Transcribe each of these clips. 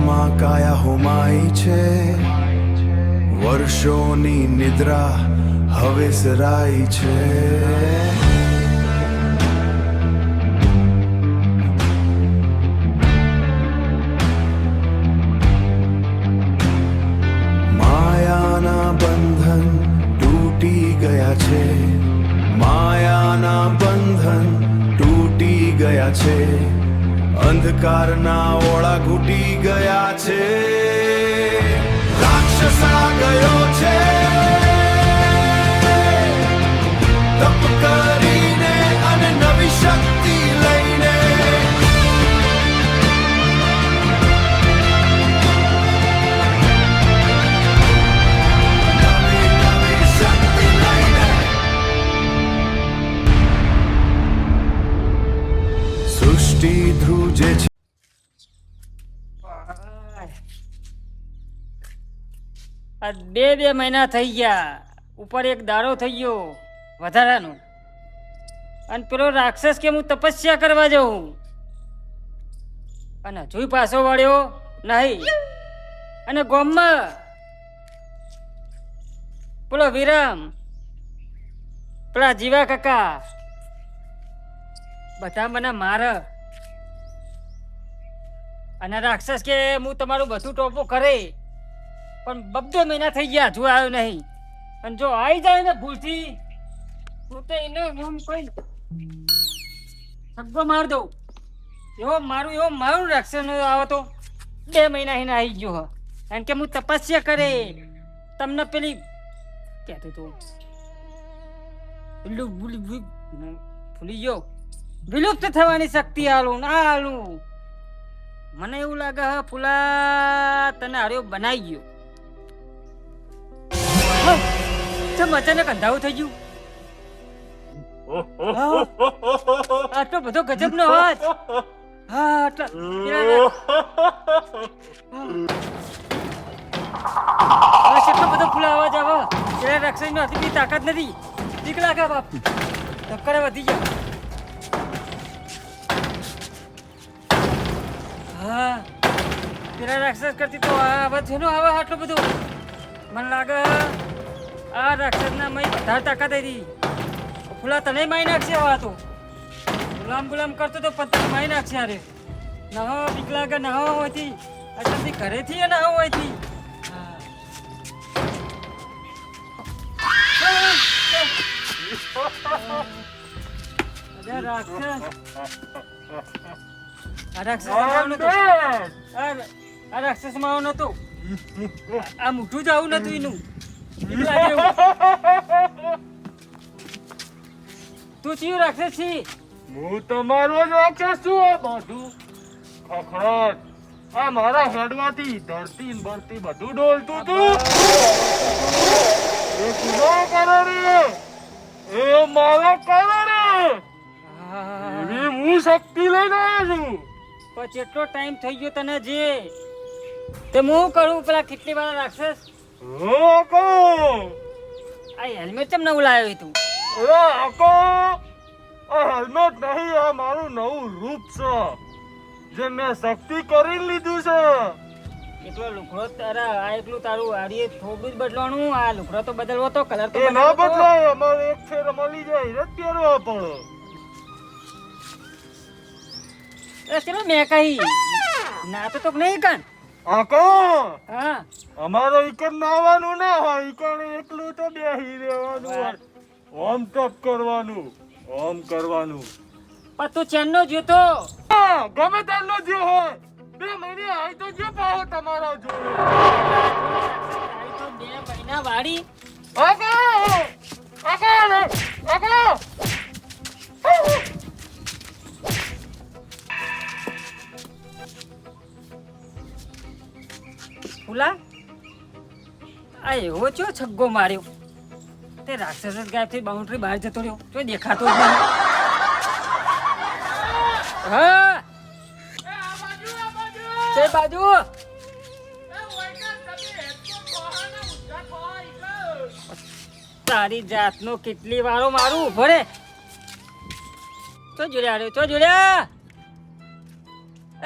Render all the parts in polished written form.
નશામાં કાયા હોમાઈ છે, વર્ષોની નિદ્રા હવે સરાઈ છે. માયાના બંધન તૂટી ગયા છે, માયાના બંધન તૂટી ગયા છે, અંધકારના ઓળા ઘૂટી ગયા છે. રાક્ષસ આ ગયો છે તપ કરીને અને નવી શક્તિ લઈને. નવી શક્તિ લઈને સૃષ્ટિ ધ્રુજે છે. આ બે મહિના થઈ ગયા, ઉપર એક દાડો થઈ ગયો વધારાનો, અને પેલો રાક્ષસ કે હું તપસ્યા કરવા જાઉં અને હજુ પાછો વળ્યો નહીં. અને ગામમાં પેલો વિરમ, પેલા જીવા કાકા બધા મને મારે, અને રાક્ષસ કે હું તમારું બધું ટોપો કરે, પણ 2 મહિના થઈ ગયા હજુ આવ્યો નહીં. અને જો આવી જાય ને ભૂલથી હું તો એને એમ કોઈ સગ્ગો માર દઉં. એવો મારું રાક્ષસ આવો તો 2 મહિના એને આવી ગયો હ. કારણ કે હું તપસ્યા કરે તમને પેલી કહેતો તો ભૂલી ગયો, વિલુપ્ત થવાની શક્તિ આલું ના આલું. મને એવું લાગે હ ફૂલા તને હાર્યો બનાવી ગયો. ચમ અચાનક અંધારું થઈ ગયું? આટલો બધો ગજબ નો અવાજ. હા આટલા કેટલો બધો ફૂલા અવાજ આવે. પેલા રાક્ષસ નો હતી તાકાત નથી. બીક લાગે બાપ, ધક્કરે વધી ગયા. હા પેલા રાક્ષસ કરતી તો આ અવાજ છે આવે આટલો બધો. મને લાગે આ રાક્ષસ ના મય વધારે તાકાત હતી. ફૂલા તને મારી નાખશે હવે. તો ગુલામ કરતો તો પત્તા મારી નાખશે. અરે નહો બીક લાગે, નહો હોયથી અત્યારથી ઘરેથી નહો હોયથી. આ રાક્ષસ માં નતો, આ મોઢું જ આવું નતું એનું. તું ચિયું રાક્ષસ છી? હું તમારો જ રાક્ષસ છું. બધું ખખડાટ આ મારા હેડમાંથી ધરતી ને બરતી બધું ડોલતું તું. એ કુનો કરે રે? એ મારો કરે રે. એવી હું શક્તિ લઈને આવ્યો છું. પણ જેટલો ટાઈમ થઈ ગયો તને જે તે હું કરું પેલા કેટલી વાર રાક્ષસ. આ હેલ્મેટ કેમ નવું લાવ્યો તું? હેલ્મેટ નહીં, આ મારું નવું રૂપ છે જે મેં શક્તિ કરી લીધું છે. એટલો લુગડો તારા આ એકલું તારું આડીએ થોડું જ બદલવાનું. આ લુગડો તો બદલવો તો કલર તો એ ના બદલાય. અમારે એક ફેર મળી જાય રદ પહેરવા પડે. એ ચલો મેં કહી ના તો નહીં કન. હા અમારે ઈકન નાવાનું ના હોય. ઈકન એકલું તો બેહી રહેવાનું, ઓમ તપ કરવાનું, ઓમ કરવાનું. પણ તું ચેનનો જોતો ગમે તેનો જે હોય 2 મહિને આઈ તો જે પાહો તમારા જોડે. 2 મહિના વાળી ફૂલા આ એવો ચો છગ્ગો માર્યો તે રાક્ષસ જ ગાયબથી બાઉન્ડ્રી બહાર જતો રહ્યો. તો દેખાતો જ નહીં. હા તે બાજુ તારી જાતનો કેટલી વારો મારું. ઉભો રે. તો જોડ્યા રે, તો જોડ્યા.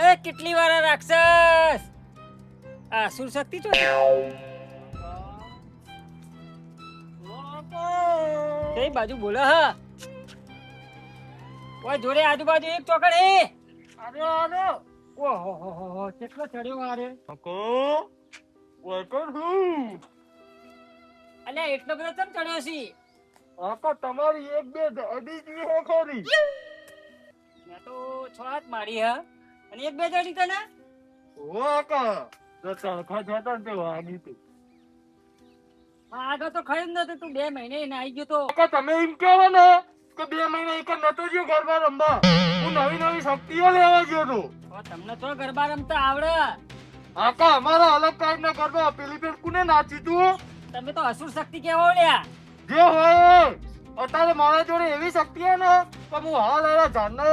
એ કેટલી વાર રાક્ષસ આ સુર શક્તિ તો કઈ બાજુ બોલો હા ઓય જોડે આજુબાજુ એક ચોકડ હે ઓહો હો હો કેટલો ચડ્યો આરે કાકો ઓય કોણ હું અલ્યા એટલો બધો ચમ ચડ્યો છી કાકા તમારી એક બે દાદી જી હે ખરી મેં તો 6 હાથ મારી હા અને એક બે ચડી તને ઓ કાકા તો તણખા જતા ને તે વાગી તું આગળ તો ખરી જ નતું તું 2 મહિને એને આવી ગયો તો કાકા તમે એમ કહો ને કે 2 મહિના એક નતો ગયો ગરબા રમવા હું નવી નવી શક્તિઓ લેવા ગયો તો ઓ તમને તો ગરબા રમતા આવડે કાકા અમારા અલગ ટાઈપ ના ગરબા પેલી પેલ કોને નાચી તું તમે તો અસુર શક્તિ કેવો લ્યા જે હોય એ. અત્યારે મારા જોડે એવી શક્તિ હે ને કે હું હાલ એના જાનનો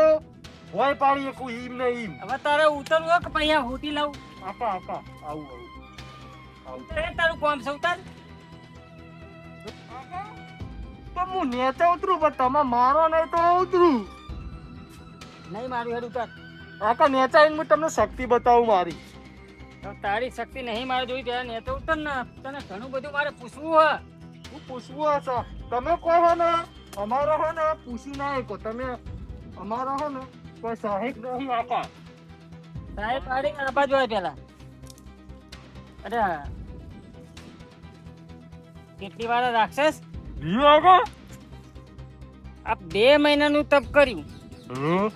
હોય પાડી શકું ઈમ ને ઈમ હવે તારે ઉતરવું હોય કે પછી આ હોટી લાવું કાકા કાકા આવું આવું ઉતરે તારું કોમ છે ઉતાર તો હું નેચે ઉતરું પણ તમે મારો નહીં તો ઉતરું નહીં મારું હેડ ઉતાર કાકા નેચા આવીને હું તમને શક્તિ બતાવું મારી તો તારી શક્તિ નહીં મારે જોઈ ત્યારે ને તો ઉતર ને તને ઘણું બધું મારે પૂછવું હોય હું પૂછવું હશે તમે કહો હો ને અમારો હો ને પૂછી ના શકો તમે અમારો હો ને કોઈ સાહેબ નહીં કાકા સાહેબ આડી આ બાજુ હોય પેલા અરે કેટલી વાર રાક્ષસ જી કાકા આ 2 મહિનાનું તપ કર્યું હમ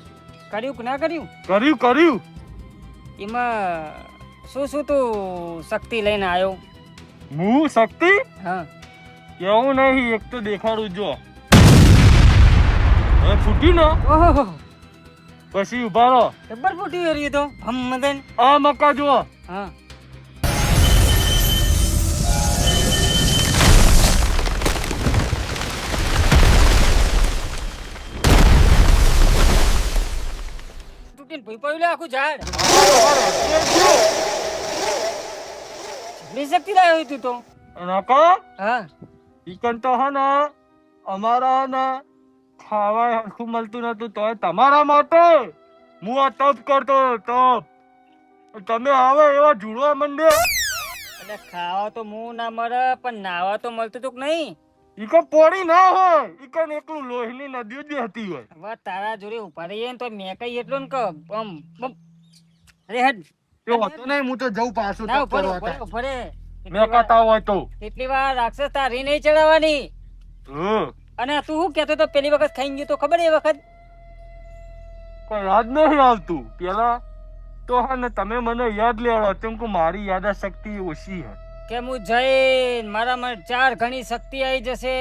કર્યું કે ના કર્યું કર્યું એમાં શું શું તું શક્તિ લઈને આવ્યો હું શક્તિ હા કેવું નહીં એક તો દેખાડું જો હવે ફૂટી ને ઓહો પછી ઉભા રહો જબર ફૂટી રહ્યું તો ભમ મદન આ મકા જુઓ હા તૂટીને ભૂઈ પડ્યું લે આખું ઝાડ બે શક્તિ લાવ્યો તું તો નકા હા ઈકન તો હે ને અમારા હે ને ખાવા હરખું મળતું નતું તો તમારા માટે હું આ તપ કરતો તપ તમે આવે એવા જુડવા મંડે એટલે ખાવા તો મું ના મળે પણ નાવા તો મળતું તું કે નહીં ઈકન પોડી ના હોય ઈકન એકલું લોહીની નદીઓ જ હતી હોય હવે તારા જોડે ઉભા રહીએ ને તો મેં કઈ એટલું ને કે બમ બમ અરે હેડ એ હોતો નહીં હું તો જઉં પાછું ના તપ ઉભરે કરવા ઉભરે ઉભરે મેં કહેતા હોય તો એટલી વાર રાક્ષસ તારી નહીં ચડાવવાની હમ અને તું શું કહેતો તો પેલી વખત ખાઈ ગયો તો ખબર એ વખત કોઈ યાદ નહીં આવતું પેલા તો હા ને તમે મને યાદ લેવડો કેમ કે મારી યાદશક્તિ ઓછી છે કે હું જઈને મારામાં 4 ગણી શક્તિ આવી જશે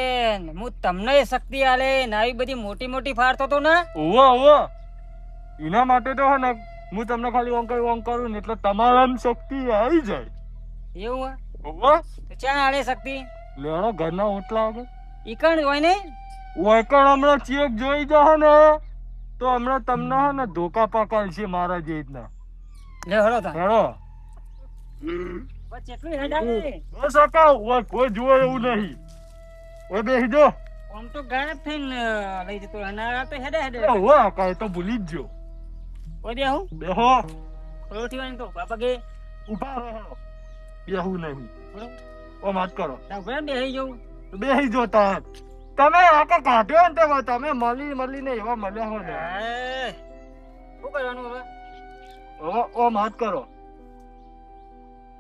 ને હું તમને શક્તિ આલે ને આવી બધી મોટી મોટી ફાડતો તો ને ઓવા એના માટે તો હે ને હું તમને ખાલી ઓમ કરું ને એટલે તમારામાં શક્તિ આવી જાય એવું હે ઓવા તો ક્યાં આડે શક્તિ લેણો ઘરના ઓટલા આગળ ઈકણ હોય ને ઓયકણ હમણાં ચેક જોઈ જશે ને તો હમણાં તમને હે ને ધોકા પકડશે મારા જે રીતના લે હળો તા હેડો બસ એટલું હેડાલે બસ કાકા ઓય કોઈ જુએ એવું નહીં ઓય બેસી જો આમ તો ગાયબ થઈને લઈ જતો અને આ તો હેડે હેડે ઓવા કાંઈ તો ભૂલી જ જો ઓય બે હું બેહો રોટી વાળી તો બાપા કે ઉભા રહો બેહું નહીં ઓ માત કરો ઉભા બેહી જવું બેહી જો તાર તમે આકા કાઢ્યો ને તે તમે મળીને એવા મળ્યા હો ને શું કરવાનું હવે ઓ માત કરો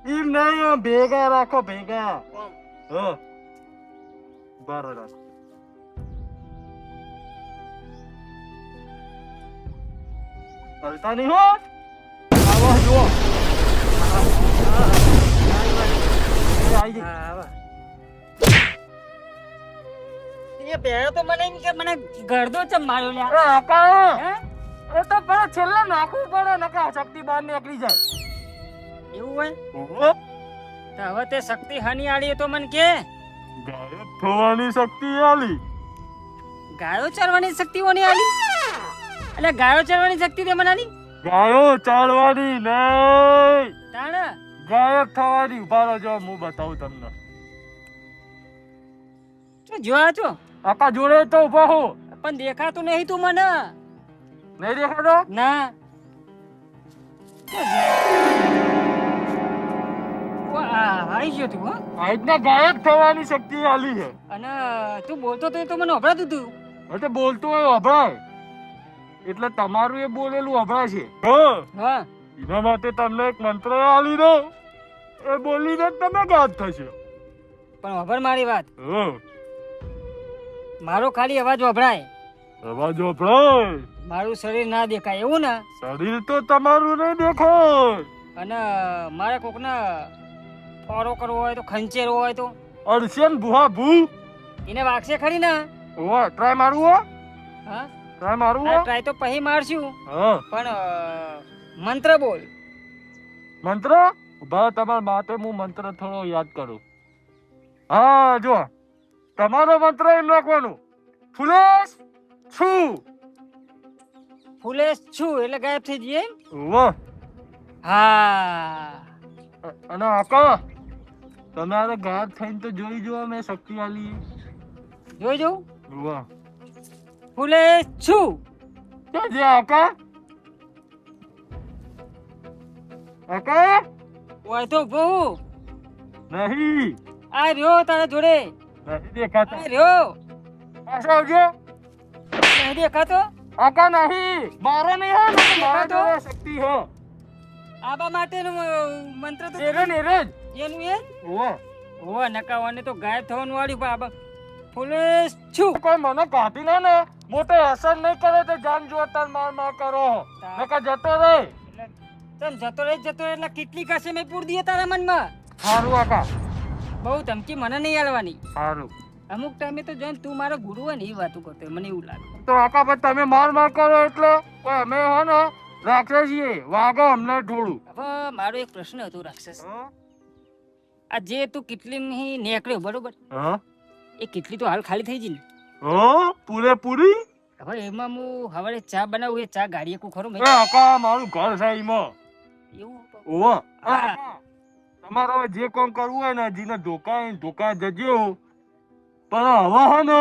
ઈમ નહીં ભેગા રાખો ભેગા હો બાર રાખો હલતા નહીં હો આવો જુઓ આઈ ગઈ હા હવે એ પહેરો તો મને એમ કે મને ગરદો ચમ માર્યો લ્યા અરે આકા હે એ તો પેલા છેલ્લે નાખવું પડે નકા શક્તિ બહાર નીકળી જાય એવું હોય ઓહો તો હવે તે શક્તિ હાની આડી તો મને કે ગાયબ થવાની શક્તિ આલી ગાયો ચરવાની શક્તિ ઓની આલી એટલે ગાયો ચરવાની શક્તિ તે મને આલી ગાયો ચાલવાની નહીં તાણ ગાયબ થવાની ઉભા રહેજો હું બતાવું તમને શું જોવા છો આકા જોડે તો ઉભા હો પણ દેખાતું નહીં તું મને નહીં દેખાતો ના આવી ગયો તું હો. આ રીતના ગાયબ થવાની શક્તિ આલી છે. અને તું બોલતો તો એ તો મને અભડાતું તું. એટલે બોલતો હોય અભડાય, એટલે તમારું એ બોલેલું અભડાય છે. હા, હા એના માટે તમને એક મંત્ર આલી દો, એ બોલીને જ તમે ગાયબ થશે. પણ અભર મારી વાત, હા, મારો ખાલી અવાજ વભરાય, અવાજ અભડાય, મારું શરીર ના દેખાય એવું ને. શરીર તો તમારું નહીં દેખાય. અને મારે કોકને ફોરો કરવો હોય તો, ખંચેરવો હોય તો અરસેન ભુહા ભૂ. એને વાગશે ખરી ને. ઓવા ટ્રાય મારવું હો, હા ટ્રાય મારવું હો. ટ્રાય તો પછી મારશું, હા, પણ મંત્ર બોલ. મંત્ર ઉભા, તમારા માટે હું મંત્ર થોડો યાદ કરું. હા, જો તમારો મંત્ર એમ લખવાનું, ફુલેશ છું. ફૂલે છું એટલે ગાયબ થઈ જઈએ એમ? વાહ. હા અને આકા તમારે ગાયબ થઈને તો જોઈ જો, મેં શક્તિ આલી. જોઈ જવું. વાહ. ફૂલે છું. ક્યાં છે આકા? આકા હોય તો બહુ નહીં, આ રહ્યો તારા જોડે. નહીં દેખાતા. આ રહ્યો. પાછો આવજો. નહીં દેખાતો. આકા નહીં, મારો નહીં હો, નકર મારા દેખાતો? જોડે શક્તિ હો. આબા માટેનું મંત્ર તો એરે ને એરે જ. એનું એ વાહ. ઓ નકાવાને તો ગાયબ થવાનું વાળ્યું પણ આબા ફૂલે છું. કોઈ મને કાઢી ના ને મોટે અસર નહીં કરે તો જાન જોતા માર કરો, નકર જતો રહે. તમ જતો રહે એટલે કેટલી કશે મેં પૂર દીએ તારા મનમાં. સારું આકા, બહુ ધમકી મને નહીં આલવાની. સારું. અમુક ટાઈમે તો જોઈને તું મારો ગુરુ હોય ને એ વાતું કરતો હોય, મને એવું લાગે. તો આકા ભાઈ તમે માર કરો એટલે કોઈ અમે હો ને રાખે છીએ, વાગો અમને થોડું. હવે મારો એક પ્રશ્ન હતો રાક્ષસ. આ જે તું કેટલી નહીં નીકળ્યો બરોબર, હા, એ કેટલી તો હાલ ખાલી થઈ ગઈ ને. હો પૂરેપૂરી. હવે એમાં હું હવે ચા બનાવું, એ ચા ગાડીએ કુ ખરું એ આકા મારું ઘર છે એમાં. એવું ઓવા. હા. તમારે હવે જે કામ કરવું હોય ને જીને ધોકા જજો, પણ હવે હે ને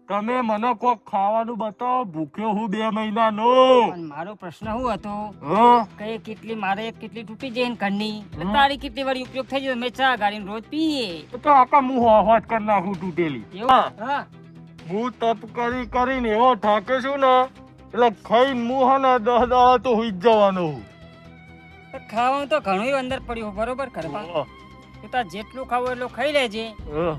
તમે મને કોક ખાવાનું બતાવો, ભૂખ્યો હું 2 મહિનાનો. પણ મારો પ્રશ્ન શું હતો હા, કે કેટલી મારે કેટલી તૂટી જાય ને ઘરની, એટલે તારી કેટલી વાર ઉપયોગ થઈ જાય, મેં ચા ગાડીને રોજ પીએ. તો આકા હું હોત કરી નાખું તૂટેલી. એવું હા. હું તપ કરીને એવો થાકે છું ને, એટલે ખાઈને હું હે ને 10 દાડા તો હુઈ જ જવાનો હું. તો ખાવાનું તો ઘણું અંદર પડ્યું બરોબર કરવા. હા, તો તાર જેટલું ખાવું એટલું ખાઈ લેજે, હા,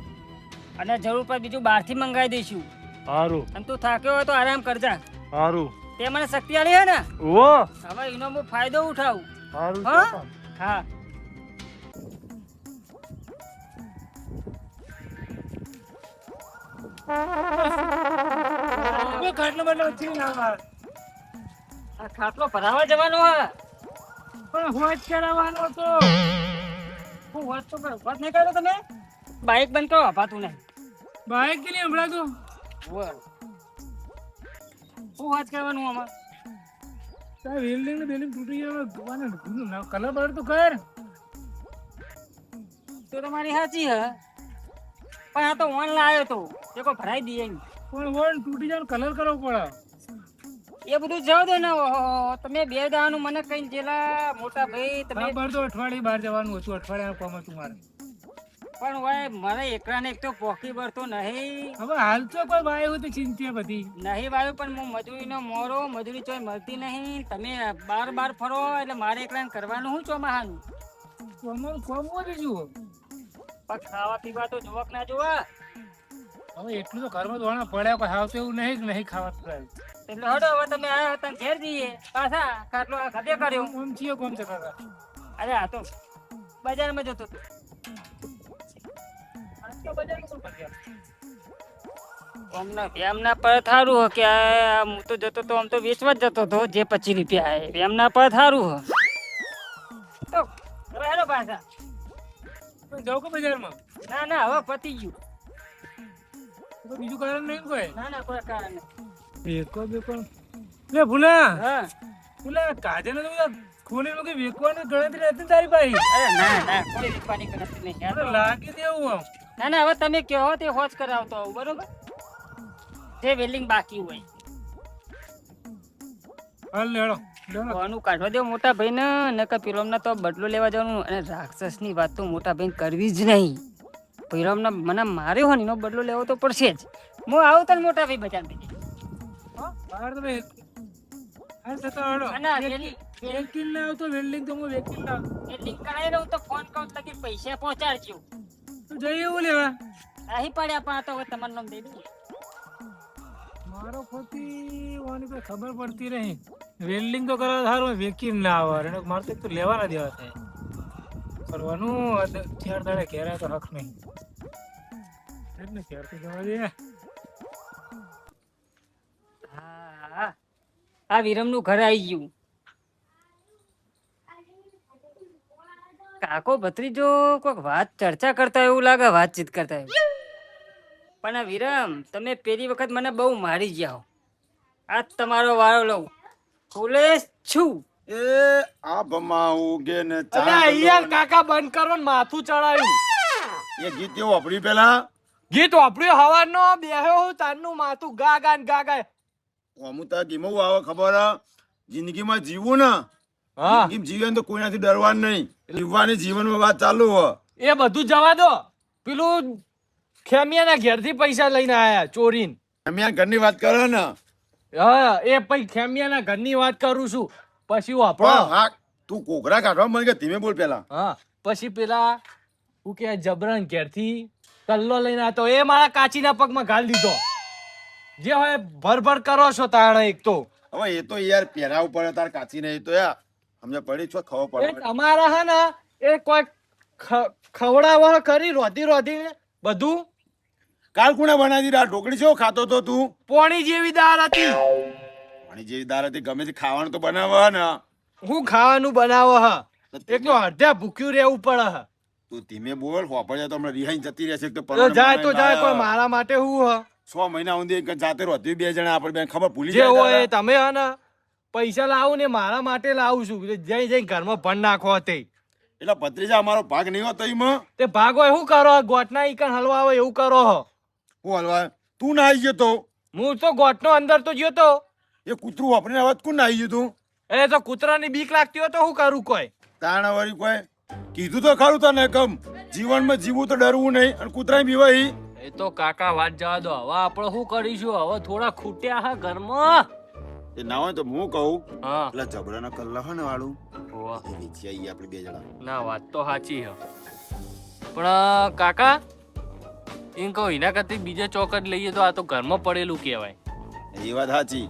અને જરૂર પડે બીજું બહારથી મંગાવી દઈશું. સારું અને તું થાક્યો હોય તો આરામ કરજા. સારું. તે મને શક્તિ આલી હે ને, ઓ હવે એનો હું ફાયદો ઉઠાવું. સારું. હા હા. આ ખાટલો ભરાવા જવાનો હા, પણ હોજ કરાવવાનો તો હું હોજ તો હોજ નહીં કર્યો તમે. બાઈક બંધ કરો, અપાતું નહીં. બાઈક કે નહીં હમણાં તો બોલ હું હોજ કરવાનું આમાં. તાર વેલ્ડિંગ ને બેલિંગ તૂટી ગયો, કલર બલર તો કર. તો તમારી સાચી હે, પણ આ તો ઓન લાવ્યો તો એ કોઈ ભરાઈ દઈએ નહીં. પણ વોન તૂટી જાય કલર કરવો પડે. એ બધું જવા દો ને. ઓહો, તમે 2 દાવાનું મને કઈ જેલા મોટા ભાઈ તમે. બરાબર તો અઠવાડિયે બહાર જવાનું હતું, અઠવાડિયા કામ હતું મારે. પણ ભાઈ મારે એકલાને એક તો પોકી ભરતો નહીં. હવે હાલ તો કોઈ ભાઈ હોય તો ચિંતા બધી નહીં વાયું, પણ હું મજૂરીનો મોરો, મજૂરી ચોય મળતી નહીં. તમે બાર ફરો એટલે મારે એકલાને કરવાનું શું ચોમાહાનું. અમારું કામ હોય બીજું. પણ ખાવા પીવા તો જોવક ના જોવા. હવે એટલું તો ઘરમાં ધોણા પડ્યા, કોઈ હાવ તો એવું નહીં કે નહીં ખાવા. એટલે હડો હવે તમે આયા હતા ઘેર જઈએ પાછા. ખાટલો આ ખભે કર્યો. આમ ચિયો કોમ છે કાકા? અરે આ તો બજારમાં જતો હતો. એમના પર થારું હો કે હું તો જતો તો આમ તો વેચવા જ જતો હતો, જે 25 રૂપિયા આવે એમના પર થારું હો. તો હવે હેલો પાછા. જાવ કે બજારમાં? ના ના હવે પતી ગયું. તો બીજું કારણ નહીં કોઈ? ના ના કોઈ કારણ નહીં. વેકો બેકો લે ભૂલા. હા ભૂલા કાજે ને તો ખોલી મૂકી વેકવાની ગણતરી હતી તારી ભાઈ? અરે ના ના કોઈ રૂપિયાની ગણતરી નહીં. અરે લાગી દેવું આમ. ના ના હવે તમે કહો તે હોજ કરાવતો આવું બરોબર, જે વેલ્ડિંગ બાકી હોય. હાલ લેડો કોનું કાઢવા દો મોટા ભાઈ ને નકર પેલોમના તો બદલો લેવા જવાનું અને રાક્ષસની વાત તો મોટા ભાઈ કરવી જ નહીં. પેલોમના મને માર્યો હોય ને એનો બદલો લેવો તો પડશે જ. હું આવું તને મોટા ભાઈ બચાવી. બહાર તમે હાલ થતો હળો. અને વેલી વેકિલ ના આવતો વેલ્ડિંગ તો હું વેકિલ ના લિંક કરાવી દઉં તો ફોન કહું તો કે પૈસા પહોંચાડજો. તું જઈ એવું લેવા અહીં પડ્યા પણ આ તો હવે તમારું નામ દઈ દઉં. મારો ખોટી વાની કોઈ ખબર પડતી નહીં. વેલ્ડિંગ તો કરવા સારું વેકિલ ના આવે એને મારે તો એક તો લેવાના દેવા થાય કરવાનું ચાર દાડે ઘેરાય તો હક નહીં એટલે ઘેરથી જવા દે. હા આ વિરમનું ઘર આવી ગયું. કાકો ભત્રીજો કોઈક વાત ચર્ચા કરતા એવું લાગે, વાતચીત કરતા એવું. પણ આ વિરમ તમે પેલી વખત મને બહુ મારી ગયા હો. આ તમારો વારો લઉં. ખુલે છું એ આ ભમાવું કે ને અલ્યા યાર કાકા બંધ કરો ને માથું ચડાયું. એ ગીત કેવું વાપર્યું પેલા ગીત વાપર્યું હવાનો બેહ્યો હું તારનું માથું ગા ગા ને ગા ગા. અમુક તો કેવું આવે ખબર હે? જિંદગીમાં જીવવું ને હા જિંદગી જીવે ને તો કોઈનાથી ડરવાનું નહીં. જીવવાની જીવનમાં વાત ચાલુ હો. એ બધું જવા દો. પેલું ખેમિયાના ઘેરથી પૈસા લઈને આયા ચોરીને. અમે આ ઘરની વાત કરો ને હા એ પછી ખેમિયાના ઘરની વાત કરું છું. પછી પણ વાપરો. હા તું કોકરા કાઢવા મને કે ધીમે બોલ પેલા. હા પછી પેલા હું કે જબરન ઘેરથી કલ્લો લઈને આવ્યો એ મારા કાચીના પગમાં ઘાલ દીધો. જે હોય ભરભર કરો છો તાણે એક તો હવે એ તો યાર પહેરાવું પડે તાર કાચી નહીં તો યાર અમને પડી છો ખબર એ પડે. તમારા હે ને એ કોઈ ખવડાવ કરી રોધી રોધીને બધું કાલ કોણે બનાવી દીધા ઢોકળી છે ખાતો તો તું પોણી જેવી દાળ હતી. પાણી જેવી દાળ હતી ગમે તે ખાવાનું તો બનાવે ને. હું ખાવાનું બનાવો હ એક તો અડધા ભૂખ્યું રહેવું પડે હ. તું ધીમે બોલ વાપરજે તો હમણાં રિહાઈ જતી રહેશે એક તો તો જાય કોઈ મારા માટે હું હ 6 મહિના સુધી એક જાતે રોતી બે જણા આપણે બેન ખબર ભૂલી જે જાય હોય દાદા. તમે હે ને પૈસા લાવું ને મારા માટે લાવું છું જઈ જઈ ઘરમાં ભણ નાખો તે એટલે ભત્રીજા અમારો ભાગ નહીં હોતો એમાં તે ભાગ હોય શું કરો ગોટના ઈકણ હલવા હોય એવું કરો હો. હું હલવા તું ના આવી ગયો તો હું તો ગોટનો અંદર તો ગયો તો એ કૂતરું વાપરીને અવાજ કોણ ના આવી ગયું તું એ તો કૂતરાની બીક લાગતી હોય તો શું કરું કોઈ. તાણ વળી કોઈ કીધું તો ખરું તને કમ જીવનમાં જીવવું તો ડરવું નહીં અને કૂતરા બીવાય એ તો કાકા વાત જવા દો હવે આપણે શું કરીશું હવે થોડા ખૂટ્યા હા ઘરમાં. એ ના હોય તો હું કહું હા પેલા જબરાના કલ્લા હોય ને વાળું એ વેચી આવીએ આપણે બે જણા. ના વાત તો સાચી હે પણ કાકા એમ કહું એના કરતી બીજે ચોકટ લઈએ તો આ તો ઘરમાં પડેલું કહેવાય. એ વાત સાચી.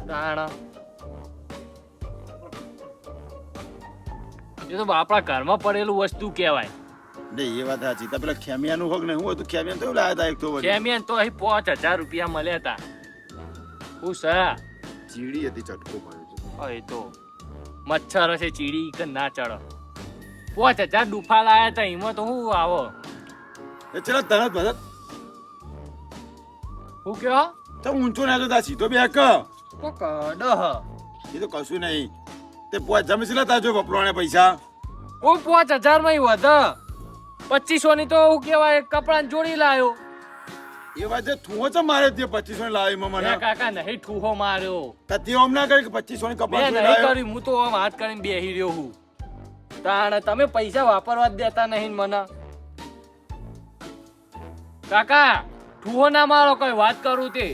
તાણા એ તો આપણા ઘરમાં પડેલું વસ્તુ કહેવાય. ને એ વાત સાચી. તો પેલા ખેમિયાનું હોક ને હું હતું ખેમિયાનું તો લાયા હતા એક તો વળી. ચેમ્પિયન તો અહીં 5000 રૂપિયા મળ્યા હતા. હું સા ચીડી હતી ચટકો પડ્યો એ તો મચ્છર હશે ચીડી કે ના ચડો 5000 ડુફા લાયા હતા એમાં તો હું આવો એ ચલો તરત ભરત હું કયો તો ઊંચો ના તો સીધો બે ક તો કડો હ એ તો કશું નહીં તે જમે છે તાજો વપરાણે પૈસા હું 5000 માં વધ 2500 ની તો હું કેવાય કપડા જોડી લાયો. એ વાત છે ઠુઓ છે મારે તે 2500 લાવી માં મને કાકા નહીં ઠૂહો માર્યો તે ઓમ ના કરી કે 2500 ની મેં કપાસ નહીં લાવ્યો. કર્યું હું તો આમ હાથ કરીને બેહી રહ્યો હું. તાણ તમે પૈસા વાપરવા જ દેતા નહીં મને કાકા ઠૂહો ના મારો કોઈ વાત કરું તે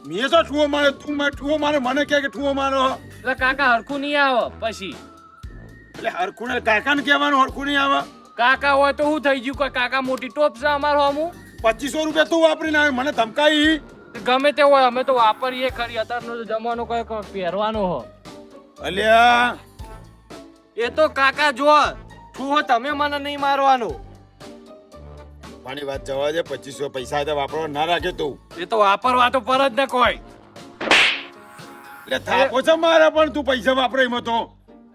મેં તો ઠુઓ મારે તું મારે ઠુઓ મારે મને કહે કે ઠુઓ મારો એટલે કાકા હરખું નહીં આવે પછી એટલે હરખુને કાકાને કહેવાનું હરખું નહીં આવે. કાકા હોય તો શું થઈ ગયું કોઈ કાકા મોટી ટોપ છે અમારો હમું 2500 રૂપિયા તું વાપરીને આવે મને ધમકાઈ. ગમે તે હોય અમે તો વાપરીએ ખરી અત્યારનો તો જમાનો કઈ પહેરવાનો હો અલ્યા એ તો કાકા જો ઠૂહો તમે મને નહીં મારવાનો પાણી વાત જવા દે 2500 પૈસા હતા વાપરવા ના રાખે તું એ તો વાપરવા તો પર જ ને કોઈ એટલે થાપો છે મારે પણ તું પૈસા વાપરે એમાં તો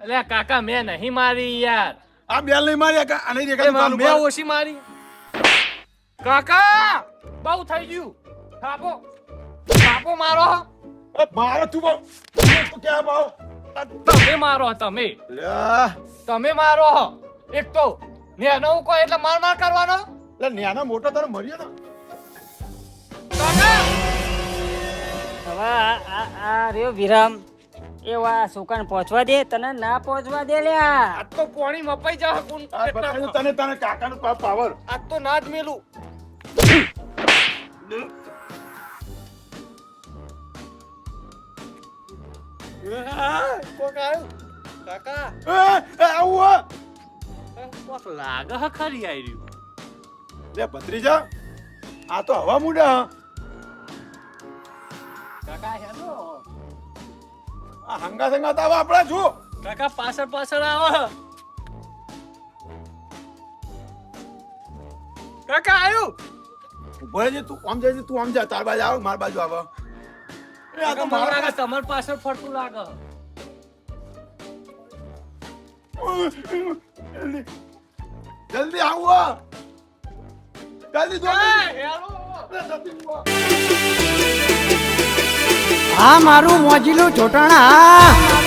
એટલે કાકા મેં નહીં મારી યાર આ બેલ નહીં મારી આ નહીં દેખાતું મેં ઓછી મારી કાકા બહુ થઈ ગયું થાપો થાપો મારો મારો તું બહુ તું ક્યાં ભાવ તમે મારો તમે લ્યા તમે મારો એક તો નેનો કોઈ એટલે માર માર કરવાનો એટલે ન્યાનો મોટો તારો મર્યો ને કાકા હવે આ રહ્યો વિરામ એવા સુકાન પહોંચવા દે, તને ના પહોંચવા દે લ્યા. આજ તો પોણી મપાઈ જા કોણ આ બતાવ્યું તને તને કાકાનો પાવર આજ તો ના જ મેલું. કોક આવ્યું કાકા આવું કોક લાગે હ ખરી આવી રહ્યું. લે ભત્રીજા આ તો હવા મુડા કાકા હેલો આ હંગા સંગા તો આપણા જો કાકા પાછળ પાછળ આવો. કાકા આવ્યું. ઉભો રહેજે તું આમ જજે તું આમ જા તાર બાજુ આવ માર બાજુ આવ એ આ તો મને લાગે મારા તમાર પાછળ ફરતું લાગે. જલ્દી આવો જલ્દી દો આ મારું મોજીલું ચોટાણા